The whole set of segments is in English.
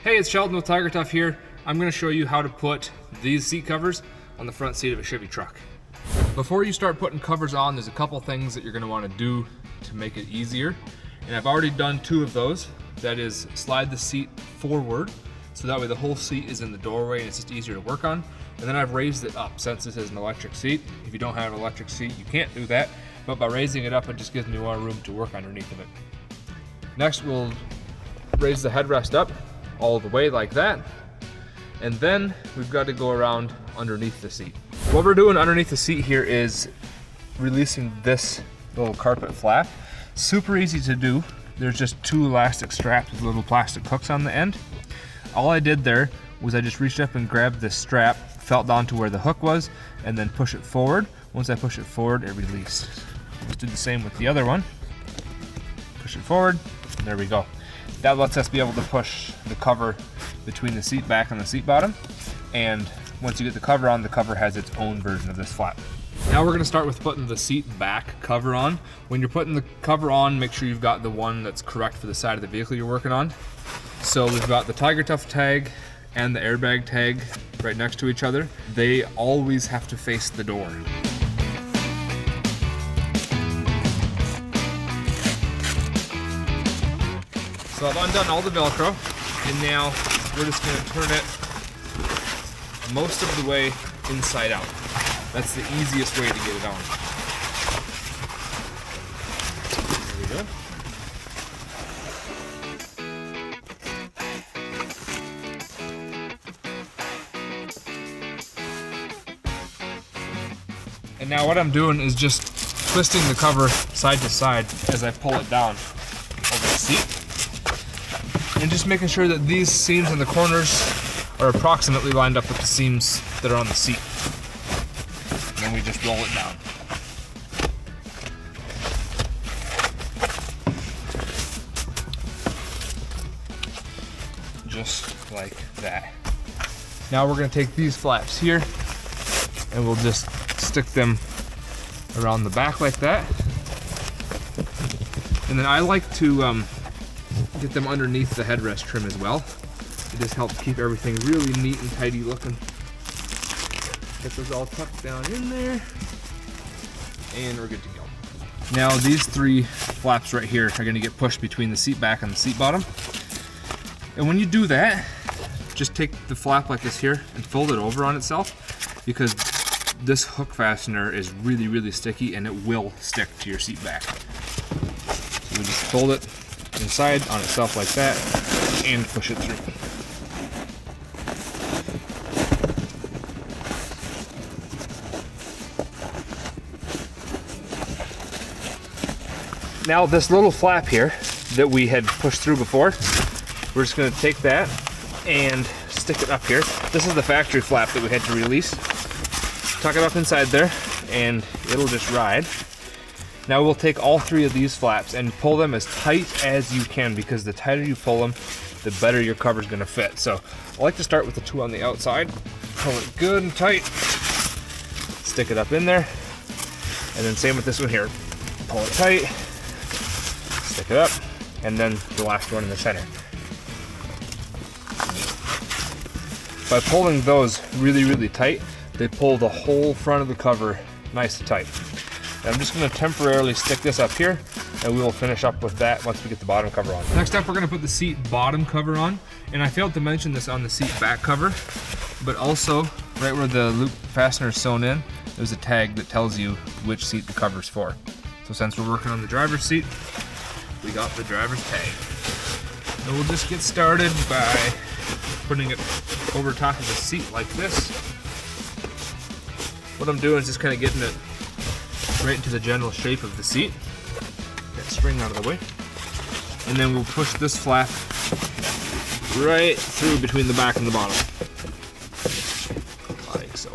Hey, it's Sheldon with TigerTough here. I'm going to show you how to put these seat covers on the front seat of a Chevy truck. Before you start putting covers on, there's a couple things that you're going to want to do to make it easier. And I've already done two of those. That is, slide the seat forward, so that way the whole seat is in the doorway and it's just easier to work on. And then I've raised it up, since this is an electric seat. If you don't have an electric seat, you can't do that. But by raising it up, it just gives me more room to work underneath of it. Next, we'll raise the headrest up all the way like that. And then we've got to go around underneath the seat. What we're doing underneath the seat here is releasing this little carpet flap. Super easy to do. There's just two elastic straps with little plastic hooks on the end. All I did there was I just reached up and grabbed this strap, felt down to where the hook was, and then push it forward. Once I push it forward, it released. Just do the same with the other one. Push it forward, and there we go. That lets us be able to push the cover between the seat back and the seat bottom. And once you get the cover on, the cover has its own version of this flap. Now we're going to start with putting the seat back cover on. When you're putting the cover on, make sure you've got the one that's correct for the side of the vehicle you're working on. So we've got the TigerTough tag and the airbag tag right next to each other. They always have to face the door. So I've undone all the Velcro, and now we're just going to turn it most of the way inside out. That's the easiest way to get it on. There we go. And now what I'm doing is just twisting the cover side to side as I pull it down over the seat. And just making sure that these seams in the corners are approximately lined up with the seams that are on the seat. And then we just roll it down. Just like that. Now we're going to take these flaps here and we'll just stick them around the back like that. And then I like to get them underneath the headrest trim as well. It just helps keep everything really neat and tidy looking. Get those all tucked down in there, and we're good to go. Now these three flaps right here are going to get pushed between the seat back and the seat bottom. And when you do that, just take the flap like this here and fold it over on itself, because this hook fastener is really, really sticky and it will stick to your seat back. So we just fold it inside on itself like that and push it through. Now this little flap here that we had pushed through before, we're just going to take that and stick it up here. This is the factory flap that we had to release. Tuck it up inside there and it'll just ride. Now we'll take all three of these flaps and pull them as tight as you can, because the tighter you pull them, the better your cover's going to fit. So I like to start with the two on the outside, pull it good and tight, stick it up in there, and then same with this one here. Pull it tight, stick it up, and then the last one in the center. By pulling those really, really tight, they pull the whole front of the cover nice and tight. And I'm just going to temporarily stick this up here, and we will finish up with that once we get the bottom cover on. Next up, we're going to put the seat bottom cover on. And I failed to mention this on the seat back cover, but also right where the loop fastener is sewn in, there's a tag that tells you which seat the cover's for. So since we're working on the driver's seat, we got the driver's tag. And we'll just get started by putting it over top of the seat like this. What I'm doing is just kind of getting it right into the general shape of the seat. That string out of the way. And then we'll push this flap right through between the back and the bottom. Like so.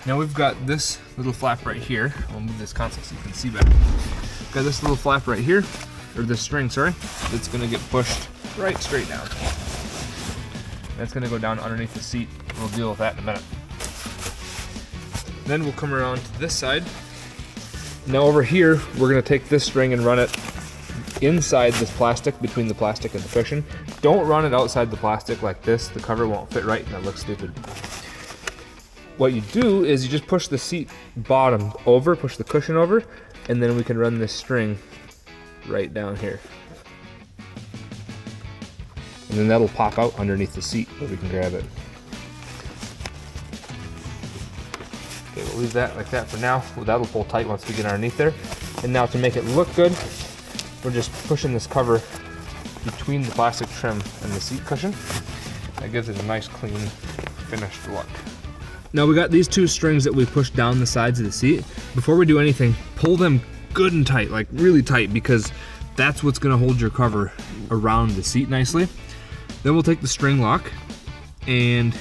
Now we've got this little flap right here. I'll move this console so you can see better. Got this little flap right here, or this string, sorry, that's going to get pushed right straight down. That's going to go down underneath the seat. We'll deal with that in a minute. Then we'll come around to this side. Now over here, we're going to take this string and run it inside this plastic, between the plastic and the cushion. don't run it outside the plastic like this. The cover won't fit right and it looks stupid. What you do is you just push the seat bottom over, push the cushion over, and then we can run this string right down here. And then that'll pop out underneath the seat where we can grab it. Okay, we'll leave that like that for now. Well, that'll pull tight once we get underneath there. And now to make it look good, we're just pushing this cover between the plastic trim and the seat cushion. That gives it a nice, clean, finished look. Now we got these two strings that we push down the sides of the seat. Before we do anything, pull them good and tight, like really tight, because that's what's gonna hold your cover around the seat nicely. Then we'll take the string lock and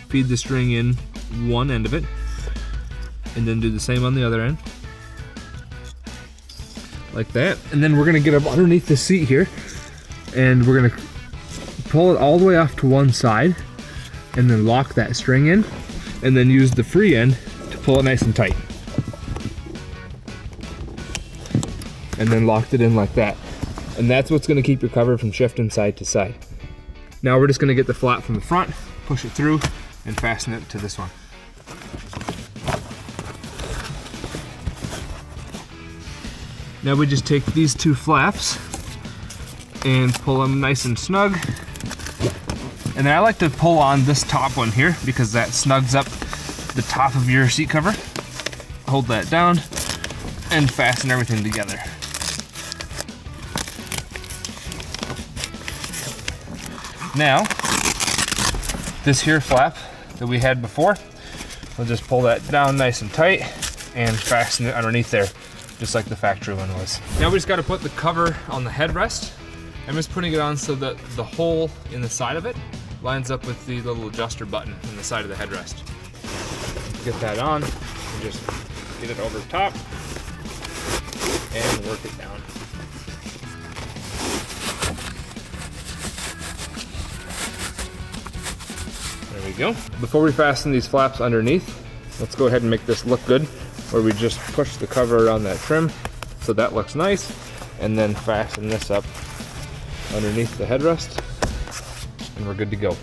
feed the string in one end of it, and then do the same on the other end, like that. And then we're gonna get up underneath the seat here, and we're gonna pull it all the way off to one side, and then lock that string in, and then use the free end to pull it nice and tight. And then locked it in like that. And that's what's gonna keep your cover from shifting side to side. Now we're just gonna get the flap from the front, push it through, and fasten it to this one. Now we just take these two flaps and pull them nice and snug. And then I like to pull on this top one here because that snugs up the top of your seat cover. Hold that down and fasten everything together. Now, this here flap that we had before, we'll just pull that down nice and tight and fasten it underneath there, just like the factory one was. Now we just got to put the cover on the headrest. I'm just putting it on so that the hole in the side of it lines up with the little adjuster button in the side of the headrest. Get that on, and just get it over top and work it down. There we go. Before we fasten these flaps underneath, let's go ahead and make this look good, where we just push the cover around that trim so that looks nice, and then fasten this up underneath the headrest, and we're good to go.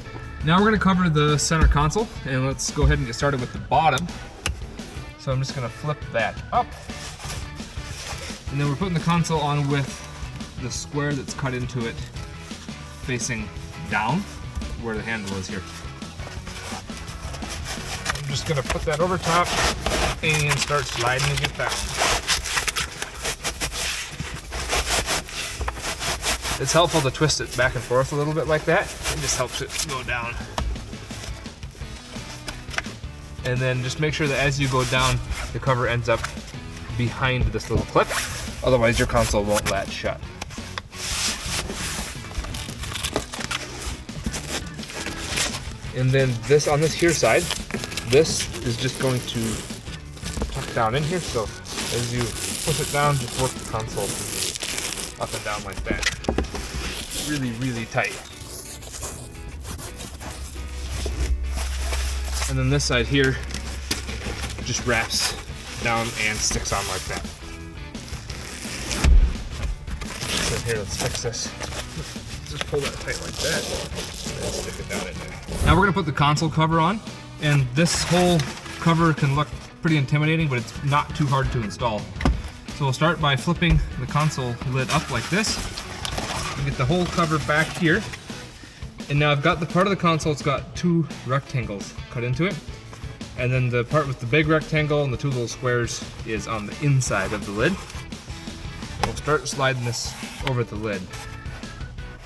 Now we're going to cover the center console, and let's go ahead and get started with the bottom. So I'm just going to flip that up, and then we're putting the console on with the square that's cut into it facing down where the handle is here. I'm just going to put that over top and start sliding it down. It's helpful to twist it back and forth a little bit like that. It just helps it go down. And then just make sure that as you go down, the cover ends up behind this little clip. Otherwise your console won't latch shut. And then this on this here side, this is just going to tuck down in here. So as you push it down, just work the console up and down like that. Really, really tight. And then this side here just wraps down and sticks on like that. So here, let's fix this. Just pull that tight like that and stick it down in there. Now we're gonna put the console cover on, and this whole cover can look pretty intimidating, but it's not too hard to install. So we'll start by flipping the console lid up like this. Get the whole cover back here, and now I've got the part of the console, it's got two rectangles cut into it, and then the part with the big rectangle and the two little squares is on the inside of the lid. We'll start sliding this over the lid.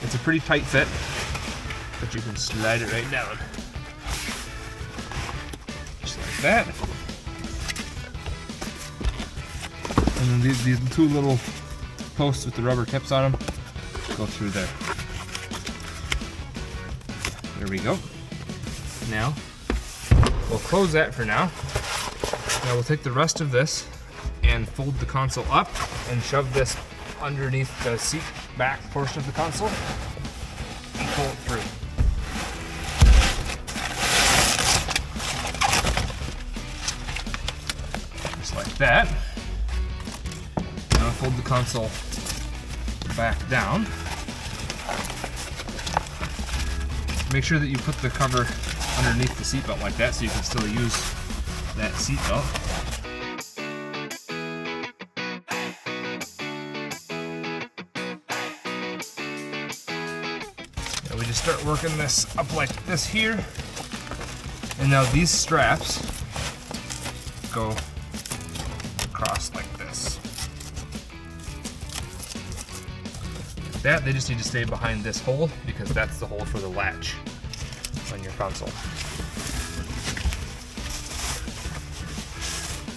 It's a pretty tight fit, but you can slide it right down. Just like that. And then these two little posts with the rubber tips on them go through there. There we go. Now, we'll close that for now. Now we'll take the rest of this and fold the console up and shove this underneath the seat back portion of the console and pull it through. Just like that. Now fold the console back down. make sure that you put the cover underneath the seatbelt like that so you can still use that seatbelt. Now we just start working this up like this here. And now these straps go across like this. Like that, they just need to stay behind this hole because that's the hole for the latch on your console.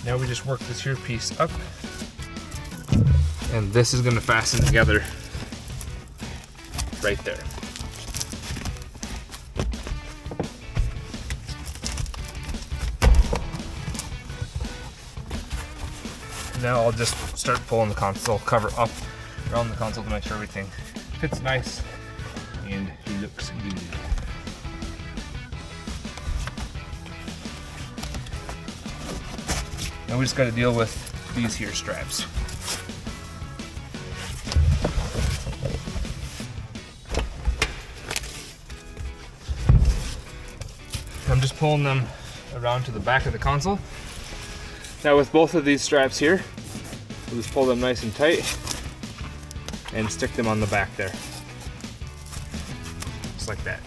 Now we just work this here piece up, and this is going to fasten together right there. Now I'll just start pulling the console cover up around the console to make sure everything fits nice and looks good. Now we just got to deal with these here straps. I'm just pulling them around to the back of the console. Now with both of these straps here, we'll just pull them nice and tight and stick them on the back there. Just like that.